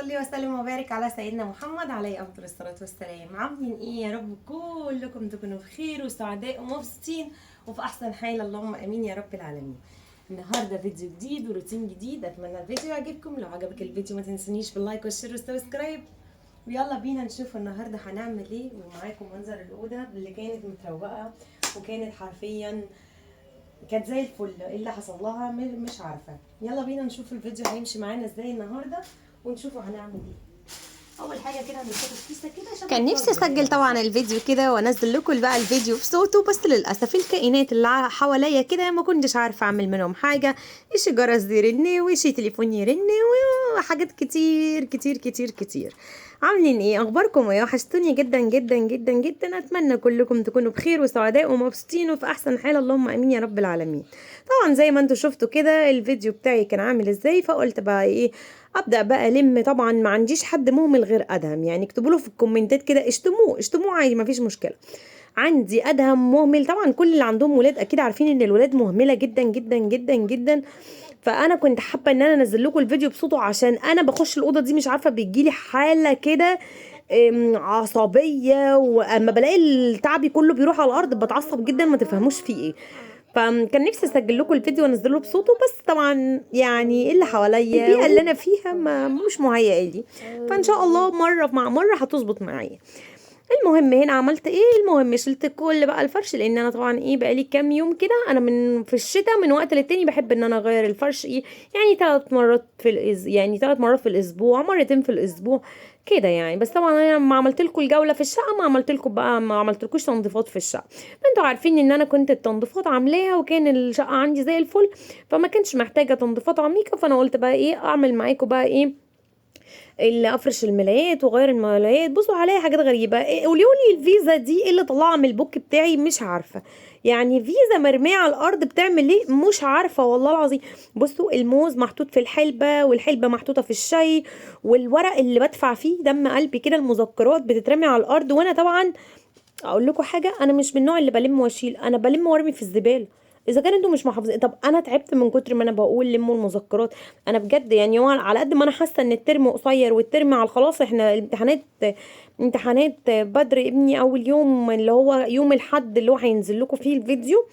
صلي وسلم وبارك على سيدنا محمد عليه افضل الصلاه والسلام. عاملين ايه يا رب؟ كلكم تكونوا بخير وسعداء ومبسوطين وفي احسن حال، اللهم امين يا رب العالمين. النهارده فيديو جديد وروتين جديد، اتمنى الفيديو يعجبكم. لو عجبك الفيديو ما تنسونيش باللايك والشير والسبسكرايب، ويلا بينا نشوف النهارده هنعمل ايه. ومعاكم منظر الاوضه اللي كانت متروقه وكانت حرفيا كانت زي الفل. ايه اللي حصل لها مش عارفه. يلا بينا نشوف الفيديو هيمشي معانا ازاي النهارده ونشوفوا هنعمل ايه. اول حاجه كده هنحط الكيسه كده. كان نفسي اسجل طبعا الفيديو كده وانزل لكم بقى الفيديو بصوته، بس للاسف الكائنات اللي حواليا كده ما كنتش عارفه اعمل منهم حاجه. ايش جرس يرن وايش تليفون يرن وحاجات كتير كتير كتير كتير. عاملين ايه؟ اخباركم ايه؟ وحشتوني جدا جدا جدا جدا. اتمنى كلكم تكونوا بخير وسعداء ومبسوطين وفي احسن حال، اللهم امين يا رب العالمين. طبعا زي ما انتم شفتوا كده الفيديو بتاعي كان عامل ازاي، فقلت بقى ايه ابدا بقى الم. طبعا ما عنديش حد مهمل غير ادهم، يعني اكتبوا له في الكومنتات كده، اشتموه عادي ما فيش مشكله. عندي ادهم مهمل. طبعا كل اللي عندهم ولاد اكيد عارفين ان الولاد مهمله جدا جدا جدا جدا. فانا كنت حابه ان انا انزل لكم الفيديو بصوته، عشان انا بخش الاوضه دي مش عارفه بيجيلي حاله كده عصبيه، واما بلاقي التعبي كله بيروح على الارض بتعصب جدا، ما تفهموش فيه ايه. فكان نفسي اسجل لكم الفيديو وانزله بصوته، بس طبعا يعني اللي حواليا البيئه اللي انا فيها ما مش مهيئه لي. فان شاء الله مره مع مره هتظبط معايا. المهم هنا عملت ايه؟ المهم شلت كل بقى الفرش، لان انا طبعا ايه بقالي كام يوم كده انا من في الشتاء من وقت للتاني بحب ان انا اغير الفرش ايه، يعني 3 مرات في يعني 3 مرات في الاسبوع، مرتين في الاسبوع كده يعني. بس طبعا انا لما عملت لكم الجوله في الشقه ما عملت لكم بقى، ما عملتلكوش تنظيفات في الشقه. انتوا عارفين ان انا كنت التنظيفات عاملاها وكان الشقه عندي زي الفل، فما كانش محتاجه تنظيفات عميقه. فانا قلت بقى ايه اعمل معاكم بقى ايه اللي افرش الملايات واغير الملايات. بصوا عليها حاجات غريبه. قولوا لي الفيزا دي إيه اللي طلعها من البوك بتاعي؟ مش عارفه. يعني فيزا مرميه على الارض بتعمل ايه؟ مش عارفه والله العظيم. بصوا الموز محطوط في الحلبه، والحلبه محطوطه في الشاي، والورق اللي بدفع فيه دم قلبي كده المذكرات بتترمي على الارض. وانا طبعا اقول لكم حاجه، انا مش من النوع اللي بلم واشيل، انا بلم وارمي في الزباله. اذا كان انتوا مش محافظين. طب انا تعبت من كتر ما انا بقول لموا المذكرات. انا بجد يعني هو على قد ما انا حاسه ان الترم قصير والترم على خلاص، احنا امتحانات بدر ابني اول يوم اللي هو يوم الاحد اللي هو هينزل لكم فيه الفيديو.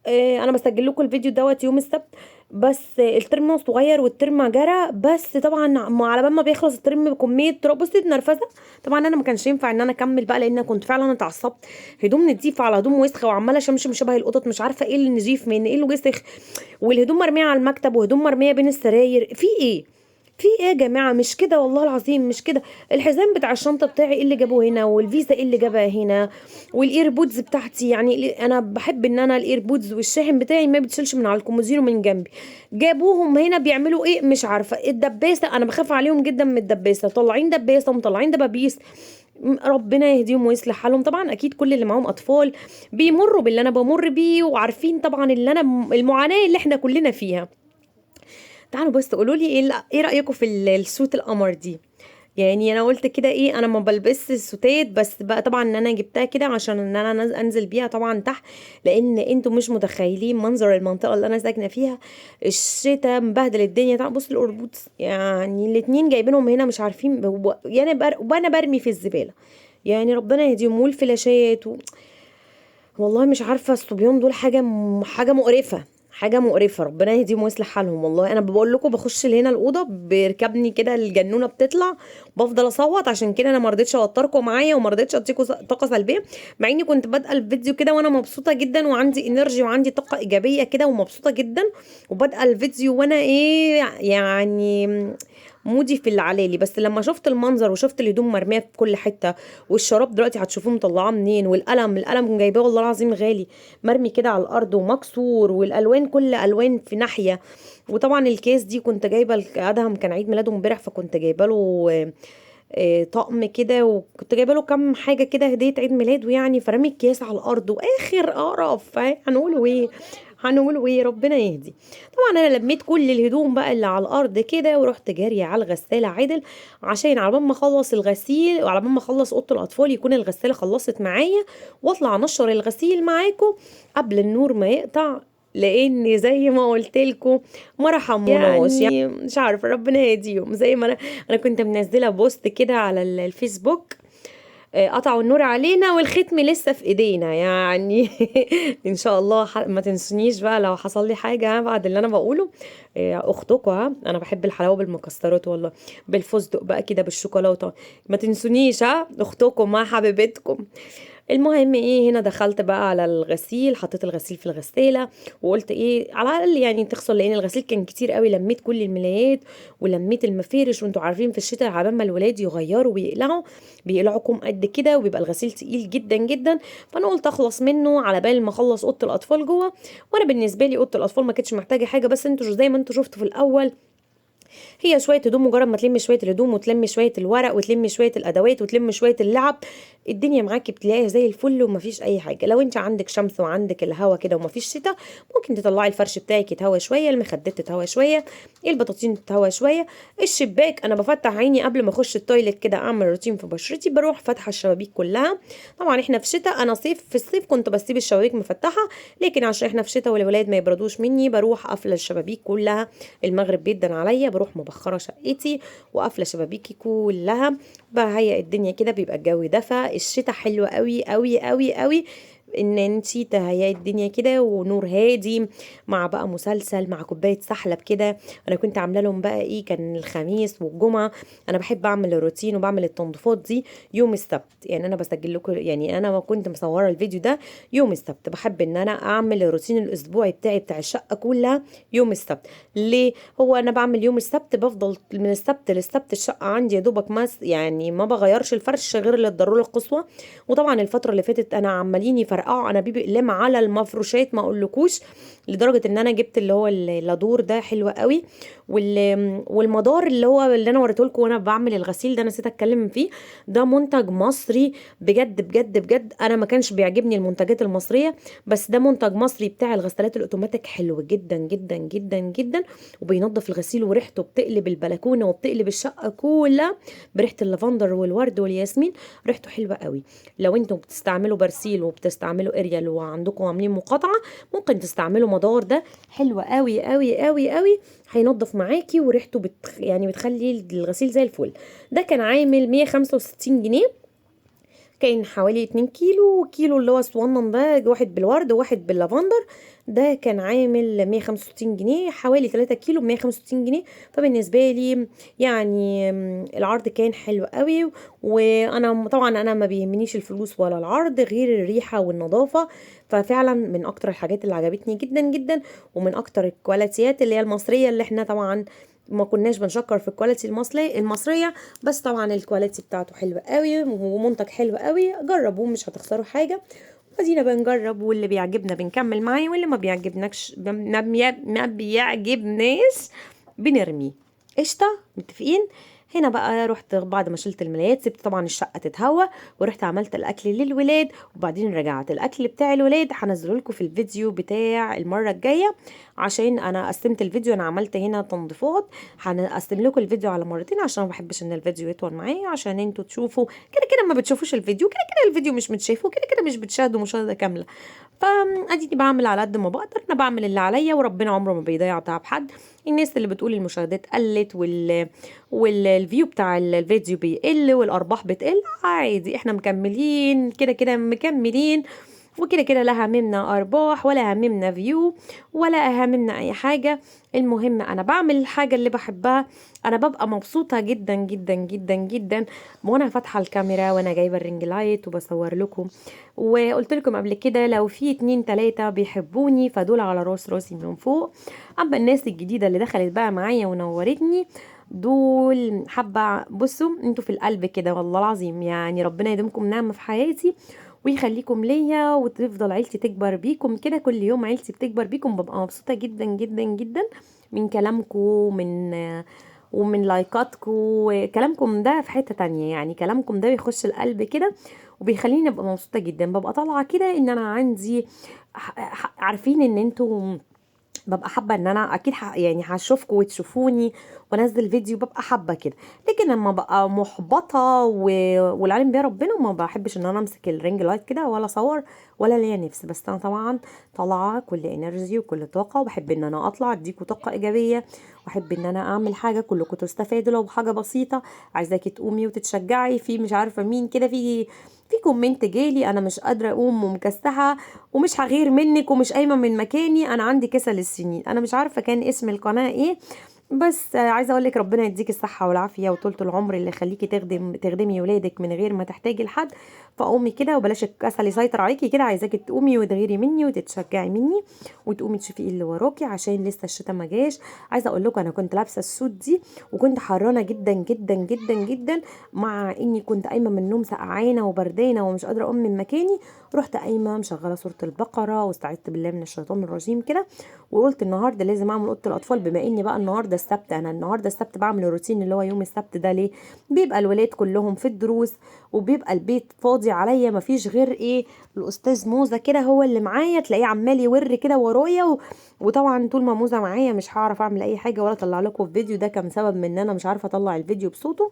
انا بسجل لكم الفيديو دوت يوم السبت. بس الترم صغير والترم جرى، بس طبعا على بال ما بيخلص الترم بكميه تراب. بصي اتنرفزه. طبعا انا ما كانش ينفع ان انا اكمل بقى، لان أنا كنت فعلا اتعصبت. هدوم نضيف على هدوم وسخه، وعماله شمشم شبه القطط، مش عارفه ايه اللي نضيف من ايه اللي وسخ، والهدوم مرميه على المكتب وهدوم مرميه بين السراير. في ايه؟ في ايه يا جماعه؟ مش كده والله العظيم مش كده. الحزام بتاع الشنطه بتاعي ايه اللي جابه هنا، والفيزا ايه اللي جابها هنا، والايربودز بتاعتي. يعني انا بحب ان انا الايربودز والشاحن بتاعي ما بتشيلش من على الكومودينو من جنبي. جابوهم هنا بيعملوا ايه مش عارفه. الدباسه انا بخاف عليهم جدا من الدباسه، طالعين دباسه ومطلعين دبابيس. ربنا يهديهم ويصلح حالهم. طبعا اكيد كل اللي معاهم اطفال بيمروا باللي انا بمر بيه، وعارفين طبعا اللي انا المعاناه اللي احنا كلنا فيها. تعالوا بس تقولوا لي ايه رايكم في السوت القمر دي؟ يعني انا قلت كده ايه، انا ما بلبس السوتات، بس بقى طبعا ان انا جبتها كده عشان ان انا انزل بيها طبعا تحت، لان انتوا مش متخيلين منظر المنطقه اللي انا ساكنه فيها. الشتاء مبهدل الدنيا. طبعا بص القربوط، يعني الاتنين جايبينهم هنا مش عارفين يعني وانا برمي في الزباله. يعني ربنا يهديهم. والفلاشات والله مش عارفه الصبيان دول حاجه مقرفه، حاجه مقرفه. ربنا يهديهم ويصلح حالهم. والله انا بقول لكم بخش هنا الاوضه بيركبني كده الجنونه بتطلع، بفضل اصوت. عشان كده انا ما رضيتش اوتركم معايا وما رضيتش اديكم طاقه سلبيه، مع اني كنت بادئه الفيديو كده وانا مبسوطه جدا وعندي انرجي وعندي طاقه ايجابيه كده ومبسوطه جدا، وبادئه الفيديو وانا ايه يعني مودي في العلالي. بس لما شفت المنظر وشفت الهدوم مرميه في كل حته، والشراب دلوقتي هتشوفوه مطلعاه منين، القلم جايباه والله العظيم غالي مرمي كده على الارض ومكسور، والالوان كل الوان في ناحيه. وطبعا الكيس دي كنت جايبه ادهم كان عيد ميلاده امبارح، فكنت جايبه له طقم كده، وكنت جايبه له كام حاجه كده هديه عيد ميلاده يعني. فرمي الكيس على الارض واخر قرف. هنقوله ايه؟ هنقوله ايه؟ ربنا يهدي. طبعا انا لميت كل الهدوم بقى اللي على الارض كده، ورحت جاريه على الغساله عدل، عشان على بال ما اخلص الغسيل وعلى بال ما اخلص اوضه الاطفال يكون الغساله خلصت معايا، واطلع انشر الغسيل معاكم قبل النور ما يقطع. لان زي ما قلت لكم ما رحموناش، يعني مش عارفه ربنا يهديهم. زي ما انا كنت منزله بوست كده على الفيسبوك، قطعوا النور علينا والختم لسه في ايدينا يعني. ان شاء الله ما تنسونيش بقى لو حصل لي حاجه بعد اللي انا بقوله. اختكم، انا بحب الحلاوه بالمكسرات والله، بالفستق بقى كده بالشوكولاته. ما تنسونيش، اختكم مع حبيبتكم. المهم ايه، هنا دخلت بقى على الغسيل، حطيت الغسيل في الغسالة وقلت ايه على الاقل يعني تغسل، لان الغسيل كان كتير قوي. لميت كل الملايات ولميت المفارش، وانتوا عارفين في الشتاء عبال ما الولاد يغيروا ويقلعوا بيقلعوا كوم قد كده، وبيبقى الغسيل تقيل جدا جدا. فانا قلت اخلص منه على بال ما اخلص اوضه الاطفال جوه. وانا بالنسبه لي اوضه الاطفال ما كانتش محتاجه حاجه، بس انتوا زي ما انتوا شفتوا في الاول، هي شويه هدوم، مجرد ما تلمي شويه الهدوم وتلمي شويه الورق وتلمي شويه الادوات وتلمي شويه اللعب، الدنيا معاكي بتلاقيها زي الفل ومفيش اي حاجه. لو انت عندك شمس وعندك الهوا كده ومفيش شتاء، ممكن تطلعي الفرش بتاعك يتهوى شويه، المخدات تتهوى شويه، البطاطين تتهوى شويه، الشباك انا بفتح عيني قبل ما اخش التويليت كده اعمل روتين في بشرتي، بروح فاتحه الشبابيك كلها. طبعا احنا في شتاء، انا في الصيف كنت بسيب الشبابيك مفتحه، لكن عشان احنا في شتاء والولاد ما يبردوش مني بروح قافله الشبابيك كلها. المغرب بيدن عليا بروح مبخره شقتي وقافله شبابيكي كلها، بهيئ الدنيا كده، بيبقى الجو دفى. الشتاء حلو قوي قوي قوي قوي ان انتي تهيئي الدنيا كده، ونور هادي مع بقى مسلسل مع كوبايه سحلب كده. انا كنت عامله لهم بقى ايه، كان الخميس والجمعه انا بحب اعمل الروتين وبعمل التنظيفات دي يوم السبت. يعني انا بسجل لكم، يعني انا كنت مصوره الفيديو ده يوم السبت. بحب ان انا اعمل الروتين الاسبوعي بتاعي بتاع الشقه كلها يوم السبت. ليه؟ هو انا بعمل يوم السبت، بفضل من السبت للسبت الشقه عندي يا دوبك يعني ما بغيرش الفرش غير للضروره القصوى. وطبعا الفتره اللي فاتت انا عمالين يفرقعوا انابيب اقلام على المفروشات ما اقولكوش، لدرجه ان انا جبت اللي هو اللادور ده حلو قوي. والمدار اللي هو اللي انا وريته لكم وانا بعمل الغسيل ده نسيت اتكلم فيه، ده منتج مصري بجد بجد بجد. انا ما كانش بيعجبني المنتجات المصريه، بس ده منتج مصري بتاع الغسالات الاوتوماتيك، حلو جدا جدا جدا جدا، وبينظف الغسيل وريحته بتقلب البلكونه وبتقلب الشقه كلها بريحه اللافندر والورد والياسمين. ريحته حلوه قوي. لو انتم بتستعملوا برسيل وبتستعملوا اريال وعندكم عاملين مقاطعه، ممكن تستعملوا مدار ده، حلو قوي قوي قوي قوي، هينظف معاكي وريحته يعني بتخلي الغسيل زي الفل. ده كان عامل 165 جنيه، كان حوالي 2 كيلو، كيلو اللي هو الصغنن ده، واحد بالورد وواحد باللافندر، ده كان عامل 165 جنيه، حوالي 3 كيلو ب 165 جنيه. فبالنسبه لي يعني العرض كان حلو قوي. وانا طبعا انا ما بيهمنيش الفلوس ولا العرض غير الريحه والنظافه. ففعلا من اكتر الحاجات اللي عجبتني جدا جدا، ومن اكتر الكواليتيات اللي هي المصريه، اللي احنا طبعا ما كناش بنشكر في الكواليتي المصريه، بس طبعا الكواليتي بتاعته حلوه قوي ومنتج حلو قوي. جربوه مش هتخسروا حاجه. ادينا بنجرب، واللي بيعجبنا بنكمل معاه، واللي ما بيعجبناش ما بيعجبناش بنرميه. قشطه، متفقين. هنا بقى رحت بعد ما شلت الملايات، سبت طبعا الشقه تتهوى، ورحت عملت الاكل للولاد، وبعدين رجعت. الاكل بتاع الولاد هنزله لكم في الفيديو بتاع المره الجايه، عشان انا قسمت الفيديو، انا عملت هنا تنظيفات، هنقسم لكم الفيديو على مرتين عشان ما بحبش ان الفيديو يطول معايا، عشان انتوا تشوفوا كده كده ما بتشوفوش الفيديو، كده كده الفيديو مش متشافه، كده كده مش بتشاهدوا مشاهده كامله. فاديني بعمل على قد ما بقدر، انا بعمل اللي عليا، وربنا عمره ما بيضيع تعب حد. الناس اللي بتقول المشاهدات قلت والفيو بتاع الفيديو بيقل والارباح بتقل، عادي، احنا مكملين كده كده مكملين، وكده كده لا هممنا ارباح ولا هممنا فيو ولا هممنا اي حاجه. المهم انا بعمل الحاجه اللي بحبها، انا ببقى مبسوطه جدا جدا جدا جدا وانا فاتحه الكاميرا وانا جايبه الرينج لايت وبصور لكم. وقلت لكم قبل كده لو في 2 3 بيحبوني فدول على راسي من فوق. اما الناس الجديده اللي دخلت بقى معايا ونورتني، دول حبه، بصوا انتوا في القلب كده والله العظيم، يعني ربنا يديمكم نعمه في حياتي ويخليكم ليا، وتفضل عيلتي تكبر بيكم كده، كل يوم عيلتي بتكبر بيكم، ببقى مبسوطة جدا جدا جدا من كلامكم ومن لايكاتكم. كلامكم ده في حتة تانية، يعني كلامكم ده بيخش القلب كده وبيخليني ابقى مبسوطة جدا، ببقى طالعة كده ان انا عندي عارفين ان انتوا ببقى حابه ان انا اكيد يعني هشوفكم وتشوفوني وانزل فيديو، ببقى حابه كده. لكن لما ببقى محبطه والعلم بيها ربنا، ما بحبش ان انا امسك الرينج لايت كده ولا اصور ولا ليا نفس. بس انا طبعا طالعه كل انرجي وكل طاقه، وبحب ان انا اطلع اديكوا طاقه ايجابيه، واحب ان انا اعمل حاجه كلكم تستفادوا لو بحاجه بسيطه. عايزاكي تقومي وتتشجعي في مش عارفه مين كده، في كومنت جالي انا مش قادره اقوم ومكسحه ومش هغير منك ومش قايمه من مكاني، انا عندي كسل السنين. انا مش عارفه كان اسم القناه ايه، بس عايزه اقول لك ربنا يديك الصحه والعافيه وطولة العمر اللي يخليكي تخدمي ولادك من غير ما تحتاجي لحد. فقومي كده وبلاش الكسل يسيطر عليكي كده. عايزاكي تقومي وتغيري مني وتتشجعي مني وتقومي تشوفي ايه اللي وراكي، عشان لسه الشتاء ما جاش. عايزه اقول لكم انا كنت لابسه السوت دي وكنت حرانه جدا جدا جدا جدا، مع اني كنت قايمه من النوم سقعانه وبردانه ومش قادره اقوم من مكاني. رحت قايمه مشغله سوره البقره واستعذت بالله من الشيطان الرجيم كده، وقلت النهارده لازم اعمل اوضه الاطفال. بما اني بقى النهارده السبت، انا النهارده السبت بعمل الروتين اللي هو يوم السبت ده. ليه؟ بيبقى الولاد كلهم في الدروس وبيبقى البيت فاضي عليا، مفيش غير ايه، الاستاذ موزه كده هو اللي معايا، تلاقيه عمال يور كده ورايا وطبعا طول ما موزه معايا مش هعرف اعمل اي حاجه ولا اطلع لكم في فيديو. ده كان سبب من ان انا مش عارفه اطلع الفيديو بصوته،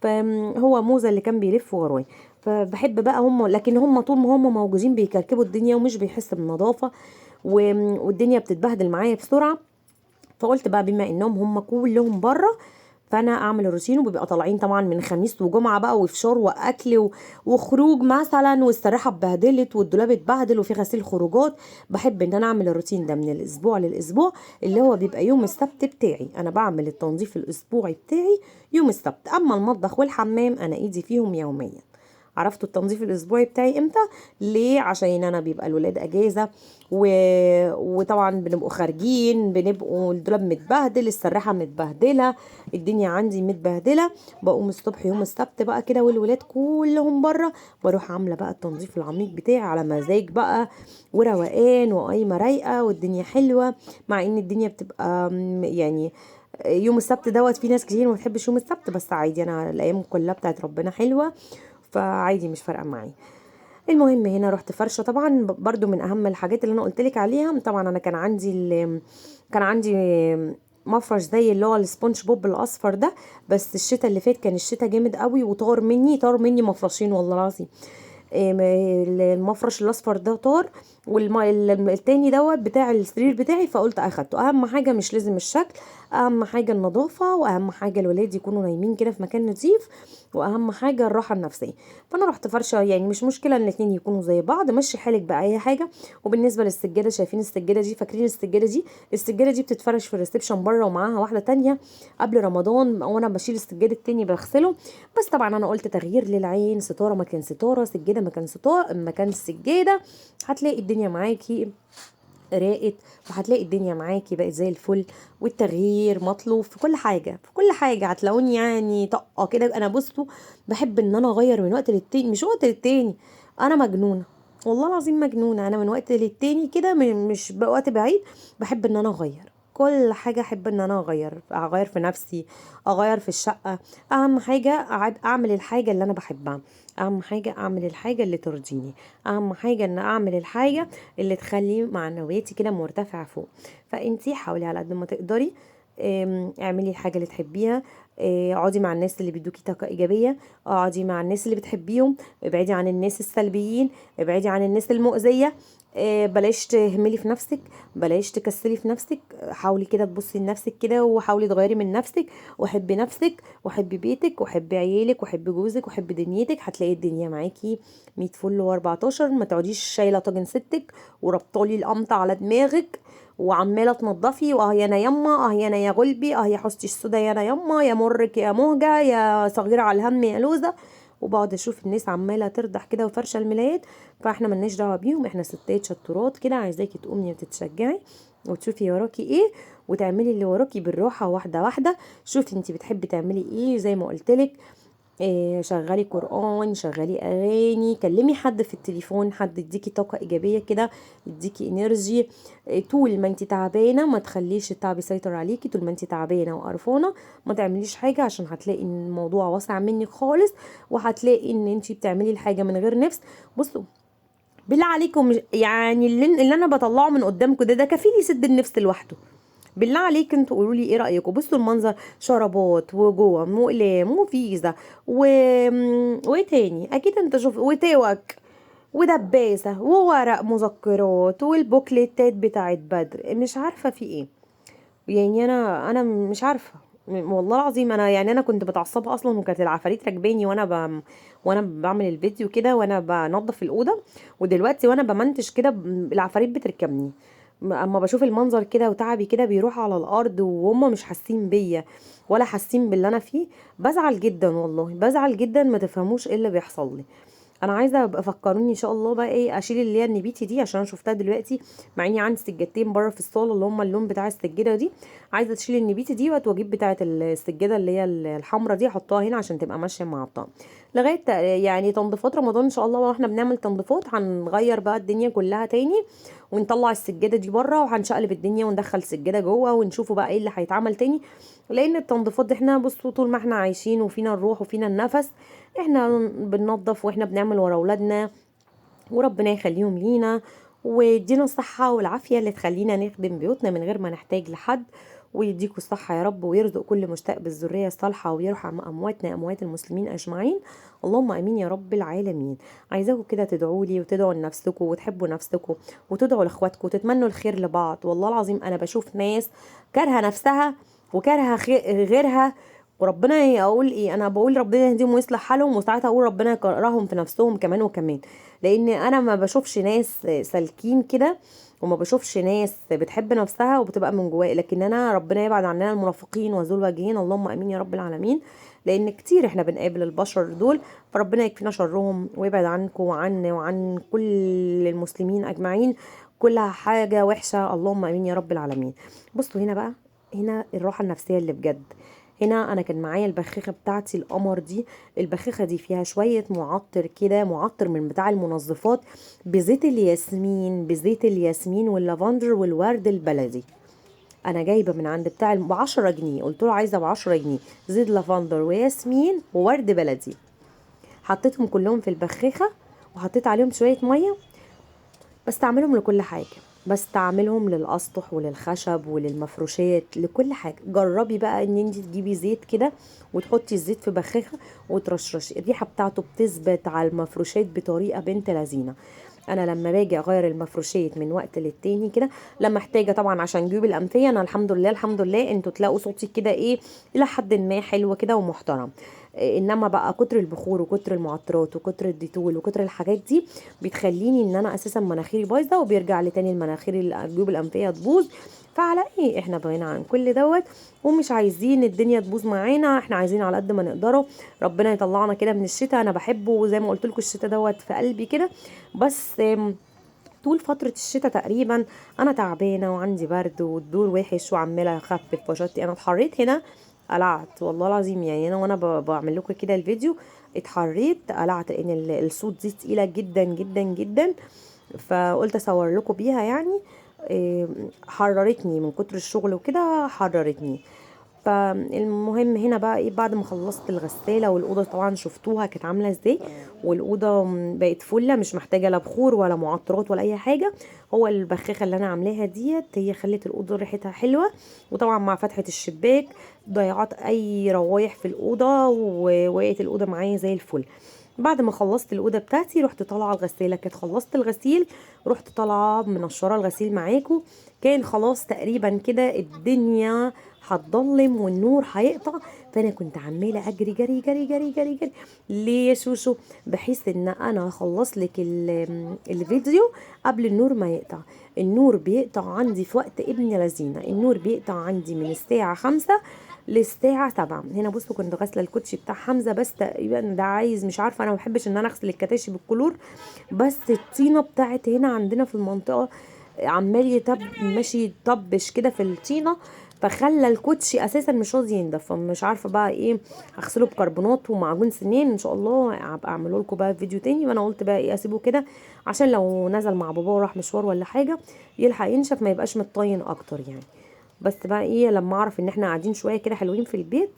فهو موزه اللي كان بيلف ورايا. فبحب بقى هم، لكن هم طول ما هم موجودين بيكركبوا الدنيا ومش بيحس بالنظافه والدنيا بتتبهدل معايا بسرعه. فقلت بقى بما انهم هم كلهم بره، فانا اعمل الروتين. وبيبقى طالعين طبعا من خميس وجمعه بقى وفشار واكل وخروج مثلا، والسراحه اتبهدلت والدولاب اتبهدل وفي غسيل خروجات. بحب ان انا اعمل الروتين ده من الاسبوع للاسبوع، اللي هو بيبقى يوم السبت بتاعي. انا بعمل التنظيف الاسبوعي بتاعي يوم السبت. اما المطبخ والحمام انا ايدي فيهم يوميا. عرفتوا التنظيف الاسبوعي بتاعي امتى؟ ليه؟ عشان انا بيبقى الولاد اجازه و... وطبعا بنبقوا خارجين، بنبقوا الدولاب متبهدل، السراحه متبهدله، الدنيا عندي متبهدله. بقوم الصبح يوم السبت بقى كده والولاد كلهم بره، بروح عامله بقى التنظيف العميق بتاعي على مزاج بقى وروقان وقايمه رايقه والدنيا حلوه. مع ان الدنيا بتبقى يعني يوم السبت دوت في ناس كتير ما بتحبش يوم السبت، بس عادي انا الايام كلها بتاعت ربنا حلوه، فعادي مش فارقه معايا. المهم هنا رحت فرشه طبعا برضو من اهم الحاجات اللي انا قلت لك عليها. طبعا انا كان عندي مفرش زي اللي هو السبونج بوب الاصفر ده، بس الشتاء اللي فات كان الشتاء جامد قوي وطار مني مفرشين والله العظيم. المفرش الاصفر ده طار، والتاني دوت بتاع السرير بتاعي، فقلت اخدته. اهم حاجه مش لازم الشكل، اهم حاجه النظافه، واهم حاجه الولاد يكونوا نايمين كده في مكان نظيف، واهم حاجه الراحه النفسيه. فانا رحت فرشه، يعني مش مشكله ان الاتنين يكونوا زي بعض، مشي حالك باي حاجه. وبالنسبه للسجاده، شايفين السجاده دي؟ فاكرين السجاده دي بتتفرش في الريسبشن بره، ومعاها واحده تانية قبل رمضان، وانا بشيل السجاد التاني بغسله. بس طبعا انا قلت تغيير للعين، ستاره مكان ستاره، سجاده مكان السجاده، هتلاقي الدنيا معاكي راقت، وهتلاقي الدنيا معاكي بقت زي الفل. والتغيير مطلوب في كل حاجه، في كل حاجه. هتلاقوني يعني طاقه كده. انا بصوا بحب ان انا اغير من وقت للتاني، مش وقت للتاني، انا مجنونه والله العظيم مجنونه. انا من وقت للتاني كده، مش بوقت بعيد، بحب ان انا اغير كل حاجه. احب ان انا اغير في نفسي، اغير في الشقه. اهم حاجه اعمل الحاجه اللي انا بحبها، اهم حاجه اعمل الحاجه اللي ترضيني، اهم حاجه ان اعمل الحاجه اللي تخلي معنوياتي كده مرتفعه فوق. فانتي حاولي على قد ما تقدري، اعملي الحاجه اللي تحبيها. اقعدي مع الناس اللي بيدوكي طاقه ايجابيه، اقعدي مع الناس اللي بتحبيهم، ابعدي عن الناس السلبيين، ابعدي عن الناس المؤذيه. بلاش تهملي في نفسك، بلاش تكسلي في نفسك. حاولي كده تبصي لنفسك كده، وحاولي تغيري من نفسك، وحبي نفسك وحبي بيتك وحبي عيالك وحبي جوزك وحبي دنيتك. هتلاقي الدنيا معاكي 100 فل و14. ما تقعديش شايله طاجن ستك وربطالي القمطه على دماغك وعماله تنضفي، واه يا انا يما، اه يا انا يا غلبي، اه يا حستي السودا يا انا يما، يا مرك يا مهجه، يا صغيره على الهم يا لوزه. وبقعد اشوف الناس عماله ترضح كده وفرشه الملايات. فاحنا ملناش دعوه بيهم، احنا ستات شطورات كده. عايزاكي تقومي وتتشجعي وتشوفي وراكي ايه، وتعملي اللي وراكي بالراحه واحده واحده. شوفي انت بتحبي تعملي ايه، زي ما قلتلك. شغلي قرآن، شغلي أغاني، كلمي حد في التليفون، حد يديكي طاقة إيجابية كده، يديكي انرجي. طول ما انت تعبانة ما تخليش التعب يسيطر عليكي. طول ما انت تعبانة وقرفانة ما تعمليش حاجة، عشان هتلاقي ان الموضوع واسع منك خالص، وهتلاقي ان انت بتعملي الحاجة من غير نفس. بصوا بالله عليكم يعني اللي انا بطلعه من قدامكم ده كفيل يسد النفس لوحده. بالله عليك انتوا قولوا لي ايه رايكم. بصوا المنظر، شرابات وجوه واقلام وفيزا و... وايه تاني اكيد انت شوف، وتوك ودباسه وورق مذكرات والبوكليتات بتاعت بدر، مش عارفه في ايه. يعني انا مش عارفه والله العظيم. انا يعني انا كنت متعصبه اصلا، وكانت العفاريت راكباني وانا بعمل الفيديو كده وانا بنظف الاوضه، ودلوقتي وانا بمنتج كده العفاريت بتركبني. اما بشوف المنظر كده وتعبي كده بيروح على الارض وهم مش حاسين بيا ولا حاسين باللي انا فيه، بزعل جدا والله، بزعل جدا، ما تفهموش ايه اللي بيحصل لي. انا عايزه ابقى فكروني ان شاء الله بقى ايه، اشيل اللي هي النبيتي دي عشان انا شفتها دلوقتي، مع اني عندي سجادتين بره في الصاله اللي هم اللون بتاع السجاده دي. عايزه اشيل النبيتي دي واجيب بتاعه السجاده اللي هي الحمراء دي احطها هنا عشان تبقى ماشيه مع الطقم لغايه يعني تنظيفات رمضان ان شاء الله. واحنا بنعمل تنظيفات هنغير بقى الدنيا كلها تاني، ونطلع السجاده دي بره وهنشقلب الدنيا وندخل السجاده جوه ونشوفوا بقى ايه اللي هيتعمل تاني. لان التنظيفات دي احنا بصوا طول ما احنا عايشين وفينا الروح وفينا النفس احنا بننظف واحنا بنعمل ورا اولادنا، وربنا يخليهم لينا ويدينا الصحة والعافية اللي تخلينا نخدم بيوتنا من غير ما نحتاج لحد. ويديكوا الصحة يا رب، ويرزق كل مشتاق بالذرية الصالحة، ويرحم أمواتنا أموات المسلمين أجمعين. اللهم آمين يا رب العالمين. عايزاكم كده تدعوا لي وتدعوا لنفسكم وتحبوا نفسكم وتدعوا لإخواتكم وتتمنوا الخير لبعض. والله العظيم أنا بشوف ناس كارهة نفسها وكارهة غيرها، وربنا اقول ايه، انا بقول ربنا يهديهم ويصلح حالهم، وساعتها اقول ربنا يكرههم في نفسهم كمان وكمان. لان انا ما بشوفش ناس سالكين كده، وما بشوفش ناس بتحب نفسها وبتبقى من جواها. لكن انا ربنا يبعد عننا المنافقين وذو الوجهين، اللهم امين يا رب العالمين. لان كتير احنا بنقابل البشر دول، فربنا يكفينا شرهم ويبعد عنكم وعني وعن كل المسلمين اجمعين كل حاجه وحشه، اللهم امين يا رب العالمين. بصوا هنا بقى، هنا الراحه النفسيه اللي بجد. هنا انا كان معايا البخاخه بتاعتي القمر دي. البخاخه دي فيها شويه معطر كده، معطر من بتاع المنظفات، بزيت الياسمين، بزيت الياسمين واللافندر والورد البلدي. انا جايبه من عند بتاع ب10 جنيه، قلت له عايزه ب10 جنيه زيت لافندر وياسمين وورد بلدي. حطيتهم كلهم في البخاخه وحطيت عليهم شويه ميه. بستعملهم لكل حاجة، بستعملهم للأسطح وللخشب وللمفروشات لكل حاجة. جربي بقى ان انت تجيبي زيت كده وتحطي الزيت في بخاخة وترشرشي، الريحة بتاعته بتثبت على المفروشات بطريقة بنت لذينة. انا لما باجي اغير المفروشات من وقت للتاني كده، لما محتاجه طبعا عشان جيوب الانفيه، انا الحمد لله الحمد لله انتوا تلاقوا صوتي كده ايه الى حد ما حلو كده ومحترم. انما بقى كتر البخور وكتر المعطرات وكتر الديتول وكتر الحاجات دي بتخليني ان انا اساسا مناخيري بايظه، وبيرجع لي تاني المناخير الجيوب الانفيه تبوظ. فعلى ايه احنا بغينا عن كل دوت، ومش عايزين الدنيا تبوظ معانا، احنا عايزين على قد ما نقدره ربنا يطلعنا كده من الشتاء. انا بحبه وزي ما قلت لكم الشتاء دوت في قلبي كده. بس طول فترة الشتاء تقريبا انا تعبانة وعندي برد والدور وحش وعمالة اخفف وشطي. انا اتحريت هنا قلعت والله العظيم، يعني انا وانا بعمل لكم كده الفيديو اتحريت قلعت، لان الصوت دي تقيلة جدا جدا جدا، فقلت اصور لكم بيها يعني. حررتني من كتر الشغل وكده، حررتني. فالمهم هنا بقى ايه، بعد ما خلصت الغساله والاوضه طبعا شفتوها كانت عامله ازاي، والاوضه بقت فله مش محتاجه لا بخور ولا معطرات ولا اي حاجه. هو البخاخه اللي انا عاملاها ديت هي خلت الاوضه ريحتها حلوه، وطبعا مع فتحه الشباك ضيعت اي روايح في الاوضه ووقت الاوضه معايا زي الفل. بعد ما خلصت الاوضه بتاعتي رحت طالعه الغساله، كانت خلصت الغسيل رحت طالعه منشره الغسيل معاكم. كان خلاص تقريبا كده الدنيا هتضلم والنور هيقطع، فانا كنت عماله اجري جري جري جري جري جري. ليه يا شوشو؟ بحيث ان انا اخلص لك الفيديو قبل النور ما يقطع. النور بيقطع عندي في وقت ابن لذينه، النور بيقطع عندي من الساعه 5 للساعة 7. هنا بصوا كنت غاسلة الكوتشي بتاع حمزة، بس تقريبا ده عايز مش عارفة، انا ما بحبش ان انا اغسل الكتاشي بالكلور، بس الطينة بتاعت هنا عندنا في المنطقة عمال ماشي يطبش كده في الطينة، فخلى الكوتشي اساسا مش راضي ينضف. فمش عارفه بقى ايه، هغسله بكربونات ومعجون سنين ان شاء الله، هبقى اعمله لكم بقى فيديو تاني. وانا قلت بقى ايه اسيبه كده عشان لو نزل مع باباه وراح مشوار ولا حاجه يلحق ينشف ما يبقاش متطين اكتر يعني. بس بقى ايه لما اعرف ان احنا قاعدين شويه كده حلوين في البيت،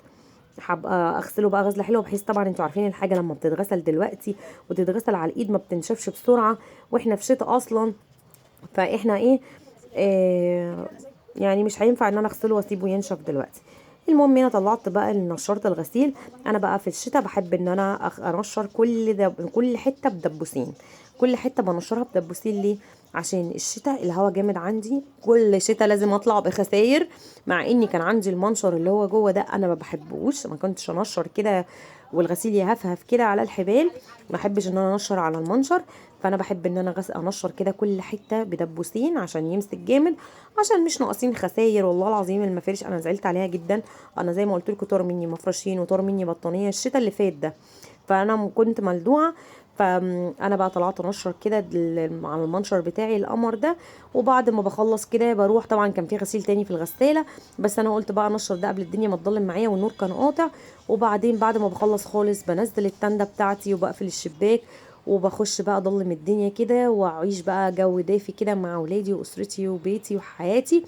هبقى اغسله بقى غسله حلوه، بحيث طبعا انتوا عارفين الحاجه لما بتتغسل دلوقتي وتتغسل على الايد ما بتنشفش بسرعه، واحنا في شتاء اصلا، فاحنا ايه يعني مش هينفع ان انا اغسله واسيبه ينشف دلوقتي. المهم هنا طلعت بقى نشرت الغسيل. انا بقى في الشتاء بحب ان انا انشر كل حته بدبوسين، كل حته بنشرها بدبوسين. ليه؟ عشان الشتاء الهوا جامد عندي، كل شتاء لازم اطلع بخساير، مع اني كان عندي المنشر اللي هو جوه ده انا ما بحبوش، ما كنتش انشر كده والغسيل يهفهف كده على الحبال، ما احبش ان انا انشر على المنشر. فانا بحب ان انا انشر كده كل حته بدبوسين عشان يمسك جامد، عشان مش ناقصين خساير. والله العظيم المفارش انا زعلت عليها جدا. انا زي ما قلت لكم طار مني مفرشين وطار مني بطانيه الشتاء اللي فات ده، فانا كنت ملدوعه. فانا بقى طلعت انشر كده على المنشر بتاعي القمر ده، وبعد ما بخلص كده بروح، طبعا كان في غسيل تاني في الغساله، بس انا قلت بقى انشر ده قبل الدنيا ما تضلم معايا والنور كان قاطع. وبعدين بعد ما بخلص خالص بنزل التندة بتاعتي وبقفل الشباك، وبخش بقى اضلم الدنيا كده واعيش بقى جو دافي كده مع اولادي واسرتي وبيتي وحياتي.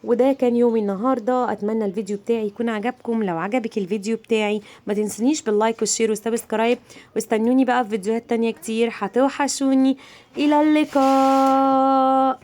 وده كان يومي النهارده. اتمنى الفيديو بتاعي يكون عجبكم. لو عجبك الفيديو بتاعي ما تنسونيش باللايك والشير والسبسكرايب، واستنوني بقى في فيديوهات تانية كتير، هتوحشوني. الى اللقاء.